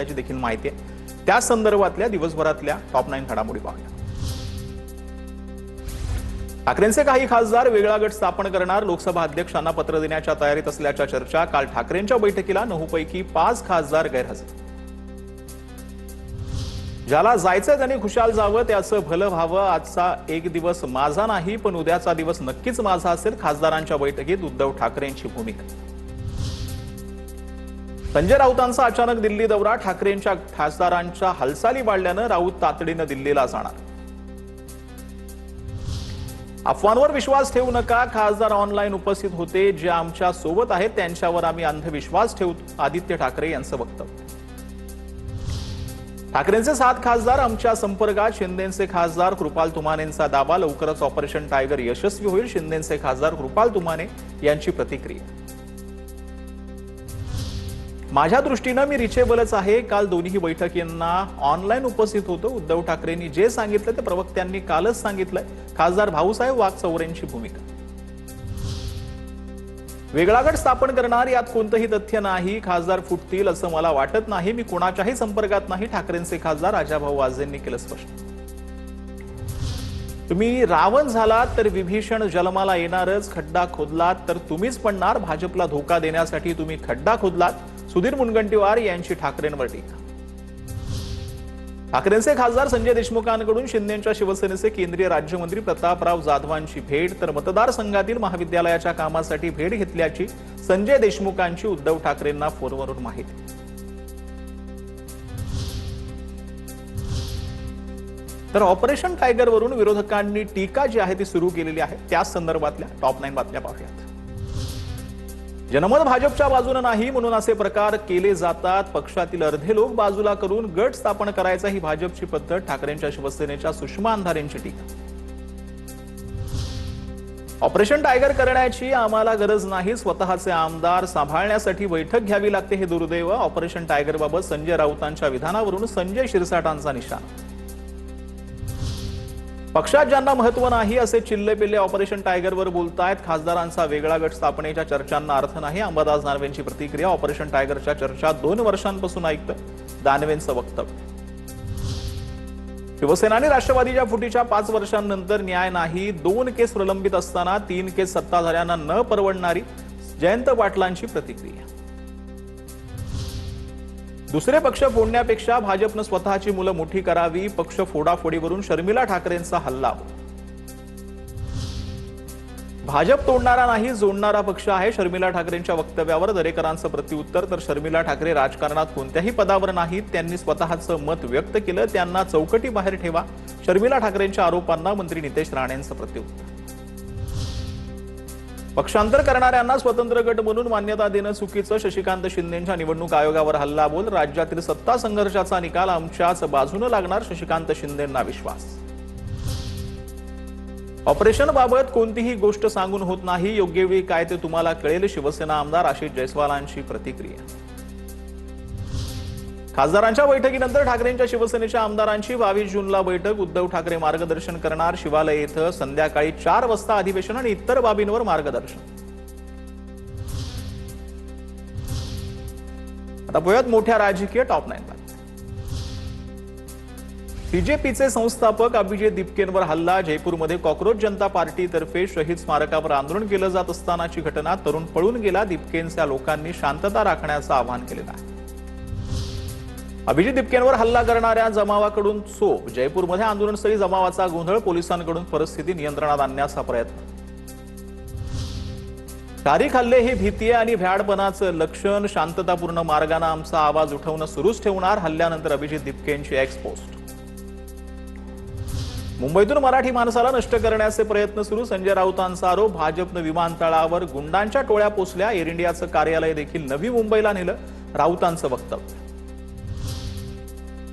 याची देखील माहिती आहे। त्या संदर्भातल्या दिवसभरातल्या टॉप 9 घडामोडी पाहूया। ठाकरेंचे काही खासदार वेगळा गट स्थापन करणार, लोकसभा अध्यक्षांना पत्र देण्याच्या तयारीत असल्याच्या चर्चा। काल ठाकरेंच्या बैठकीला 9 पैकी 5 खासदार गैरहजर। ज्याला जायचं त्याने खुशाल जावं, त्याचं भलं व्हावं। आजचा एक दिवस माझा नाही पण उद्याचा दिवस नक्कीच माझा असेल, खासदारांच्या बैठकीत उद्धव ठाकरेंची भूमिका। संजय राऊतांचा अचानक दिल्ली दौरा, ठाकरेंच्या खासदारांच्या हालचाली वाढल्यानं राऊत तातडीनं दिल्लीला जाणार। अफवांवर विश्वास ठेवू नका, खासदार ऑनलाईन उपस्थित होते, जे आमच्या सोबत आहेत त्यांच्यावर आम्ही अंधविश्वास ठेवतो, आदित्य ठाकरे यांचं वक्तव्य। ठाकरेंचे 7 खासदार आमच्या संपर्कात, शिंदेचे खासदार कृपाल तुमानेंचा दावा, लवकरच ऑपरेशन टायगर यशस्वी होईल, शिंदेचे खासदार कृपाल तुमाने यांची प्रतिक्रिया। माझ्या दृष्टीने मी रिचेबलच आहे, काल दोन्ही बैठकींना ऑनलाईन उपस्थित होतो। उद्धव ठाकरेंनी जे सांगितलं ते प्रवक्त्यांनी कालच सांगितलंय, खासदार भाऊसाहेब वागचौरेंची भूमिका। वेगळा गट स्थापन करणार, यात कोणतंही तथ्य नाही, खासदार फुटतील असं मला वाटत नाही, मी कोणाच्याही संपर्कात नाही, ठाकरेंचे खासदार राजाभाऊ वाजेंनी केलं स्पष्ट। तुम्ही रावण झालात तर विभीषण जन्माला येणारच, खड्डा खोदलात तर तुम्हीच पडणार, भाजपला धोका देण्यासाठी तुम्ही खड्डा खोदलात, सुधीर मुनगंटीवार यांची ठाकरेंवर टीका। ठाकरेंचे खासदार संजय देशमुखांकडून शिंदेच्या शिवसेनेचे केंद्रीय राज्यमंत्री प्रतापराव जाधवांची भेट, तर मतदारसंघातील महाविद्यालयाच्या कामासाठी भेट घेतल्याची संजय देशमुखांची उद्धव ठाकरेंना फोनवरून माहिती। तर ऑपरेशन टायगरवरून विरोधकांनी टीका जी आहे ती सुरू केलेली आहे, त्या संदर्भातल्या टॉप 9 बातम्या पाहूयात। जनमत भाजपच्या बाजूने नाही म्हणून असे प्रकार केले जातात, पक्षातील अर्धे लोक बाजूला करून गट स्थापन करायचा ही भाजपची पद्धत, ठाकरेंच्या शिवसेनेच्या सुषमा अंधारेंची टीका। ऑपरेशन टायगर करण्याची आम्हाला गरज नाही, स्वतःचे आमदार सांभाळण्यासाठी बैठक घ्यावी लागते हे दुर्दैव, ऑपरेशन टायगरबाबत संजय राऊतांच्या विधानावरून संजय शिरसाटांचा निशाणा। पक्षात ज्यांना महत्व नाही असे चिल्लेपिल्ले ऑपरेशन टायगरवर बोलतायत, खासदारांचा वेगळा गट स्थापनेच्या चर्चांना अर्थ नाही, अंबादास दानवेंची प्रतिक्रिया। ऑपरेशन टायगरच्या चर्चा 2 वर्षांपासून ऐकतं, दानवेंचं वक्तव्य। शिवसेना आणि राष्ट्रवादीच्या फुटीच्या 5 वर्षांनंतर न्याय नाही, 2 केस प्रलंबित असताना 3 केस सत्ताधाऱ्यांना न परवडणारी, जयंत पाटलांची प्रतिक्रिया। दुसरे पक्ष फोडण्यापेक्षा भाजपनं स्वतःची मुलं मोठी करावी, पक्ष फोडाफोडीवरून शर्मिला ठाकरेंचा हल्ला। भाजप तोडणारा नाही जोडणारा पक्ष आहे, शर्मिला ठाकरेंच्या वक्तव्यावर दरेकरांचं प्रत्युत्तर, तर शर्मिला ठाकरे राजकारणात कोणत्याही पदावर नाहीत, त्यांनी स्वतःचं मत व्यक्त केलं, त्यांना चौकटी बाहेर ठेवा, शर्मिला ठाकरेंच्या आरोपांना मंत्री नितेश राणेंचं प्रत्युत्तर। पक्षांतर करणाऱ्यांना स्वतंत्र गट म्हणून मान्यता देणं चुकीचं, शशिकांत शिंदेच्या निवडणूक आयोगावर हल्लाबोल, राज्यातील सत्ता संघर्षाचा निकाल आमच्याच बाजूने लागणार, शशिकांत शिंदेंना विश्वास। ऑपरेशन बाबत कोणतीही गोष्ट सांगून होत नाही, योग्य वेळी काय ते तुम्हाला कळेल, शिवसेना आमदार आशिष जयस्वालांची प्रतिक्रिया। खासदारांच्या बैठकीनंतर ठाकरेंच्या शिवसेनेच्या आमदारांची 22 जूनला बैठक, उद्धव ठाकरे मार्गदर्शन करणार, शिवालय येथे संध्याकाळी 4 वाजता अधिवेशन आणि इतर बाबींवर मार्गदर्शन। आता पाहूयात मोठ्या राजकीय टॉप 9 बातम्या। बीजेपीचे संस्थापक अभिजित दिपकेंवर हल्ला, जयपूरमध्ये कॉकरोच जनता पार्टीतर्फे शहीद स्मारकावर आंदोलन केलं जात असतानाची घटना, तरुण पळून गेला, दिपकेंच्या लोकांनी शांतता राखण्याचं आवाहन केलेलं आहे। अभिजित दिपकेंवर हल्ला करणाऱ्या जमावाकडून चोप, जयपूरमध्ये आंदोलनस्थळी जमावाचा गोंधळ, पोलिसांकडून परिस्थिती नियंत्रणात आणण्याचा प्रयत्न। तारीख हल्ले ही भीती आणि भ्याडपणाचं लक्षण, शांततापूर्ण मार्गाने आमचा आवाज उठवणं सुरूच ठेवणार, हल्ल्यानंतर अभिजित दिपकेंची एक्स पोस्ट। मुंबईतून मराठी माणसाला नष्ट करण्याचे प्रयत्न सुरू, संजय राऊतांचा आरोप, भाजपनं विमानतळावर गुंडांच्या टोळ्या पोचल्या, एअर इंडियाचं कार्यालय देखील नवी मुंबईला नेलं, राऊतांचं वक्तव्य।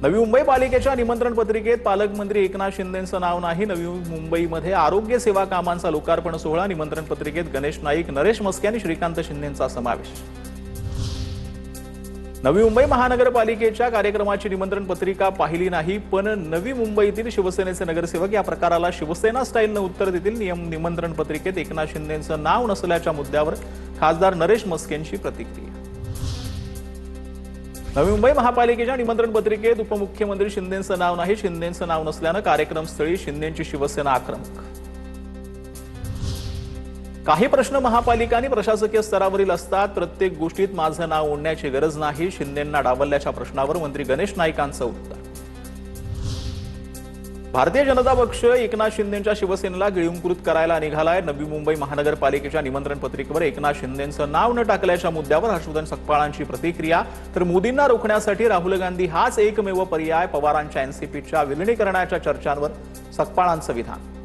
नवी मुंबई पालिकेच्या निमंत्रण पत्रिकेत पालकमंत्री एकनाथ शिंदेंचं नाव नाही, नवी मुंबईमध्ये आरोग्य सेवा कामांचा लोकार्पण सोहळा, निमंत्रण पत्रिकेत गणेश नाईक, नरेश मस्के आणि श्रीकांत शिंदेंचा समावेश। नवी मुंबई महानगरपालिकेच्या कार्यक्रमाची निमंत्रण पत्रिका पाहिली नाही, पण नवी मुंबईतील शिवसेनेचे नगरसेवक या प्रकाराला शिवसेना स्टाईलने उत्तर देतील, निमंत्रण पत्रिकेत एकनाथ शिंदेंचं नाव नसल्याच्या मुद्द्यावर खासदार नरेश मस्केंची प्रतिक्रिया। नवी मुंबई महापालिकेच्या निमंत्रण पत्रिकेत उपमुख्यमंत्री शिंदेंचं नाव नाही. शिंदेंचं नाव नसल्यानं कार्यक्रमस्थळी शिंदेंची शिवसेना आक्रमक. काही प्रश्न महापालिका आणि प्रशासकीय स्तरावरील असतात. प्रत्येक गोष्टीत माझं नाव ओढण्याची गरज नाही. शिंदेंना डावलल्याच्या प्रश्नावर मंत्री गणेश नाईकांचं उत्तर. भारतीय जनता पक्ष एकनाथ शिंदेंच्या शिवसेनेला गिळंकृत करायला निघालाय. नवी मुंबई महानगरपालिकेच्या निमंत्रण पत्रिकेवर एकनाथ शिंदेंचं नाव न टाकल्याच्या मुद्द्यावर हर्षवर्धन सकपाळांची प्रतिक्रिया. तर मोदींना रोखण्यासाठी राहुल गांधी हाच एकमेव पर्याय. पवारांच्या एनसीपीच्या विलिनीकरणाच्या चर्चांवर सकपाळांचं विधान.